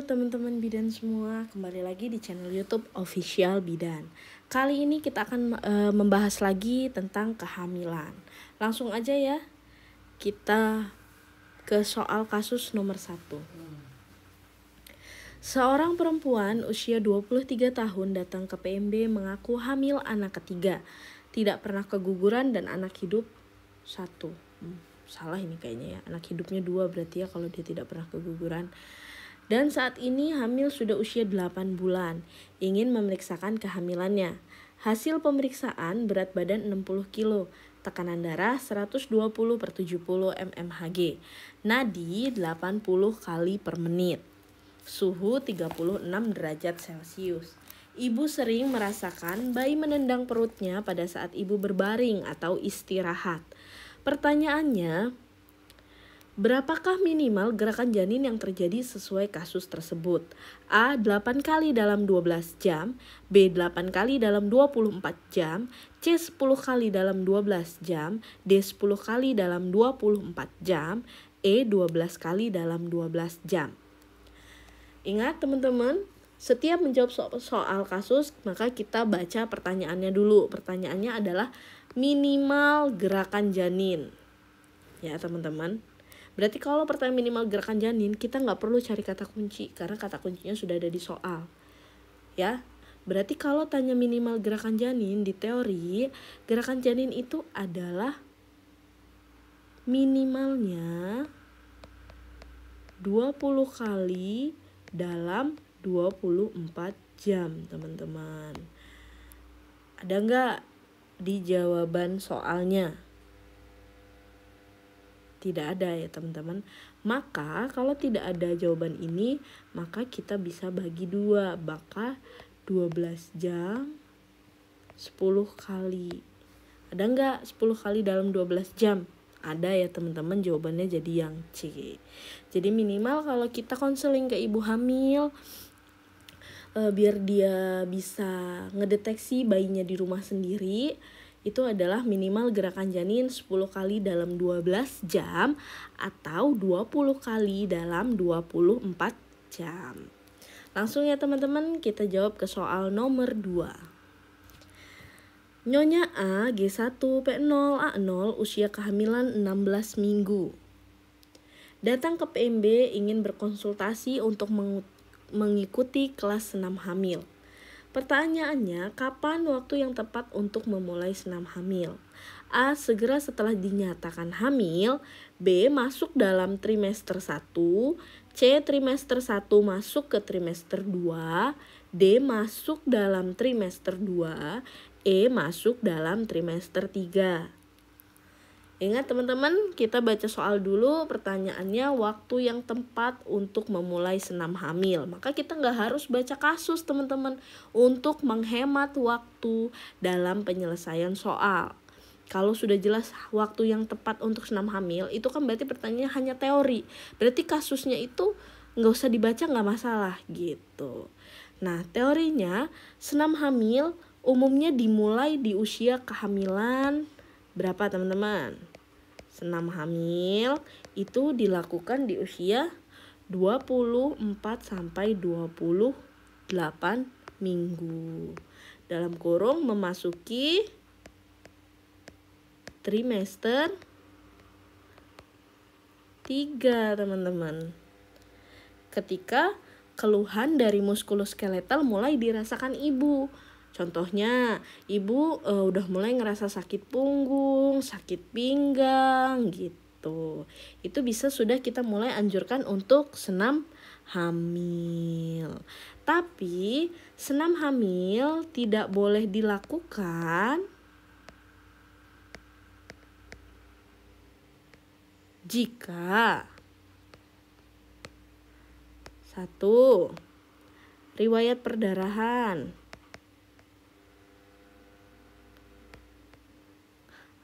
teman-teman bidan semua, kembali lagi di channel YouTube Official Bidan. Kali ini kita akan membahas lagi tentang kehamilan. Langsung aja ya, kita ke soal kasus nomor 1. Seorang perempuan usia 23 tahun datang ke PMB mengaku hamil anak ketiga. Tidak pernah keguguran dan anak hidup 1. Salah ini kayaknya ya, anak hidupnya 2 berarti ya kalau dia tidak pernah keguguran. Dan saat ini hamil sudah usia 8 bulan, ingin memeriksakan kehamilannya. Hasil pemeriksaan berat badan 60 kilo, tekanan darah 120/70 mmHg, nadi 80 kali per menit, suhu 36 derajat Celcius. Ibu sering merasakan bayi menendang perutnya pada saat ibu berbaring atau istirahat. Pertanyaannya, berapakah minimal gerakan janin yang terjadi sesuai kasus tersebut? A. 8 kali dalam 12 jam, B. 8 kali dalam 24 jam, C. 10 kali dalam 12 jam, D. 10 kali dalam 24 jam, E. 12 kali dalam 12 jam. Ingat teman-teman, setiap menjawab soal kasus maka kita baca pertanyaannya dulu. Pertanyaannya adalah minimal gerakan janin. Ya teman-teman. Berarti kalau pertanyaan minimal gerakan janin, kita nggak perlu cari kata kunci karena kata kuncinya sudah ada di soal. Ya, berarti kalau tanya minimal gerakan janin di teori, gerakan janin itu adalah minimalnya 20 kali dalam 24 jam, teman-teman. Ada nggak di jawaban soalnya? Tidak ada ya teman-teman. Maka kalau tidak ada jawaban ini, maka kita bisa bagi 2. Maka 12 jam 10 kali. Ada nggak 10 kali dalam 12 jam? Ada ya teman-teman, jawabannya jadi yang C. Jadi minimal kalau kita konseling ke ibu hamil, biar dia bisa ngedeteksi bayinya di rumah sendiri, itu adalah minimal gerakan janin 10 kali dalam 12 jam atau 20 kali dalam 24 jam. Langsung ya teman-teman, kita jawab ke soal nomor 2. Nyonya A, G1, P0, A0, usia kehamilan 16 minggu. Datang ke PMB ingin berkonsultasi untuk mengikuti kelas senam hamil. Pertanyaannya, kapan waktu yang tepat untuk memulai senam hamil? A. Segera setelah dinyatakan hamil. B. Masuk dalam trimester 1. C. Trimester 1 masuk ke trimester 2. D. Masuk dalam trimester 2. E. Masuk dalam trimester 3. Ingat teman-teman, kita baca soal dulu. Pertanyaannya waktu yang tepat untuk memulai senam hamil. Maka kita nggak harus baca kasus teman-teman untuk menghemat waktu dalam penyelesaian soal. Kalau sudah jelas waktu yang tepat untuk senam hamil, itu kan berarti pertanyaannya hanya teori. Berarti kasusnya itu nggak usah dibaca, nggak masalah gitu. Nah teorinya, senam hamil umumnya dimulai di usia kehamilan berapa teman-teman? Senam hamil itu dilakukan di usia 24 sampai 28 minggu. Dalam kurung memasuki trimester 3 teman-teman. Ketika keluhan dari muskuloskeletal mulai dirasakan ibu. Contohnya, ibu udah mulai ngerasa sakit punggung, sakit pinggang gitu. Itu bisa sudah kita mulai anjurkan untuk senam hamil. Tapi senam hamil tidak boleh dilakukan jika 1. Riwayat perdarahan,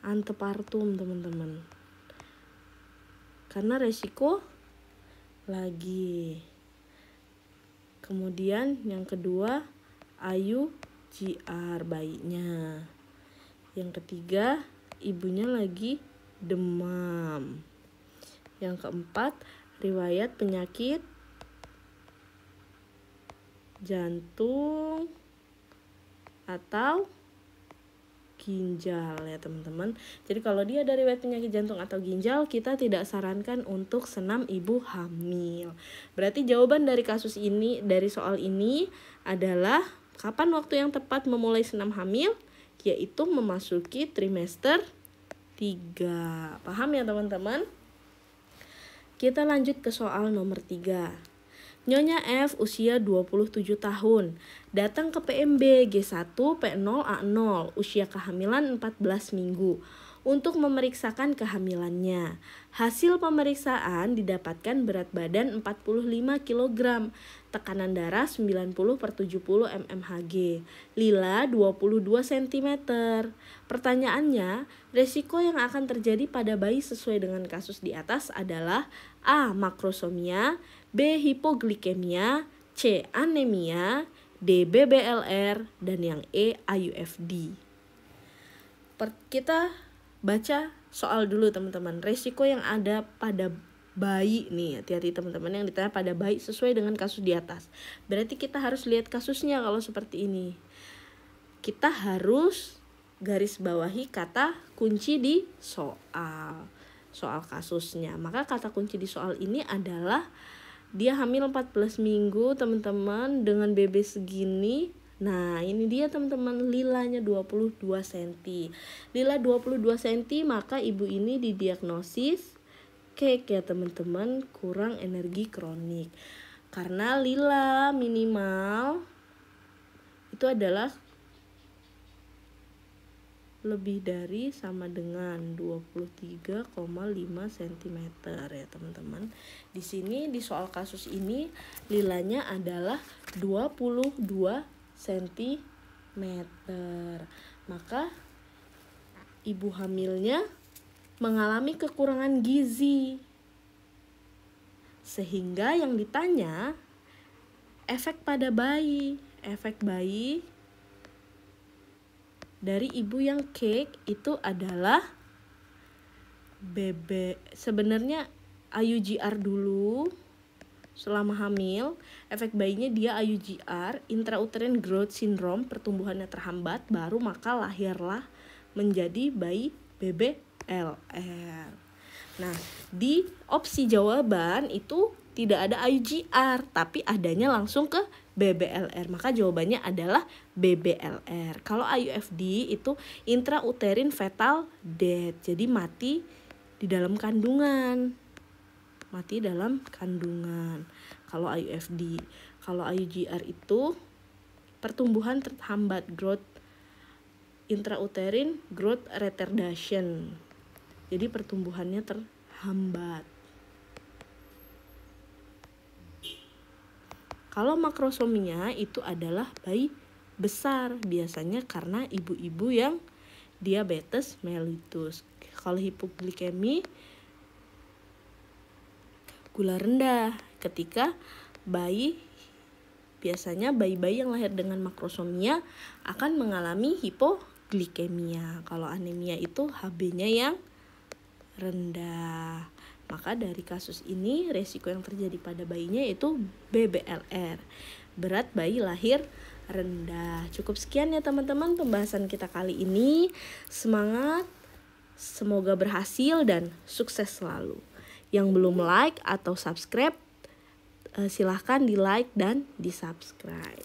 antepartum teman-teman, karena resiko lagi. Kemudian yang kedua, IUGR bayinya. Yang ketiga, ibunya lagi demam. Yang keempat, riwayat penyakit jantung atau ginjal ya teman-teman. Jadi kalau dia ada riwayat penyakit jantung atau ginjal, kita tidak sarankan untuk senam ibu hamil. Berarti jawaban dari kasus ini, dari soal ini adalah kapan waktu yang tepat memulai senam hamil? Yaitu memasuki trimester 3. Paham ya teman-teman? Kita lanjut ke soal nomor 3. Nyonya F usia 27 tahun, datang ke PMB G1 P0A0, usia kehamilan 14 minggu, untuk memeriksakan kehamilannya. Hasil pemeriksaan didapatkan berat badan 45 kg, tekanan darah 90/70 mmHg, lila 22 cm. Pertanyaannya, resiko yang akan terjadi pada bayi sesuai dengan kasus di atas adalah A. Makrosomia, B. Hipoglikemia, C. Anemia, D. BBLR, dan yang E. IUFD. Kita baca soal dulu teman-teman. Resiko yang ada pada bayi nih, hati-hati teman-teman, yang ditanya pada bayi sesuai dengan kasus di atas. Berarti kita harus lihat kasusnya kalau seperti ini. Kita harus garis bawahi kata kunci di soal kasusnya. Maka kata kunci di soal ini adalah dia hamil 14 minggu teman-teman dengan BB segini. Nah ini dia teman-teman, lilanya 22 cm. Lila 22 cm, maka ibu ini didiagnosis KEK ya teman-teman, kurang energi kronik. Karena lila minimal itu adalah lebih dari sama dengan 23,5 cm ya teman-teman. Di sini di soal kasus ini lilanya adalah 22 cm. Maka ibu hamilnya mengalami kekurangan gizi. Sehingga yang ditanya efek pada bayi. Efek bayi dari ibu yang KEK itu adalah sebenarnya IUGR dulu selama hamil. Efek bayinya dia IUGR, intrauterine growth syndrome, pertumbuhannya terhambat, baru maka lahirlah menjadi bayi BBLR. Nah, di opsi jawaban itu tidak ada IUGR, tapi adanya langsung ke BBLR. Maka jawabannya adalah BBLR. Kalau IUFD itu intrauterine fetal death. Jadi mati di dalam kandungan. Kalau IUFD. Kalau IUGR itu pertumbuhan terhambat, growth intrauterine growth retardation. Jadi pertumbuhannya terhambat. Kalau makrosomia itu adalah bayi besar, biasanya karena ibu-ibu yang diabetes mellitus. Kalau hipoglikemi, gula rendah. Ketika biasanya bayi-bayi yang lahir dengan makrosomia akan mengalami hipoglikemia. Kalau anemia itu HB-nya yang rendah. Maka dari kasus ini resiko yang terjadi pada bayinya itu BBLR, berat bayi lahir rendah. Cukup sekian ya teman-teman pembahasan kita kali ini. Semangat, semoga berhasil dan sukses selalu. Yang belum like atau subscribe, silahkan di like dan di subscribe.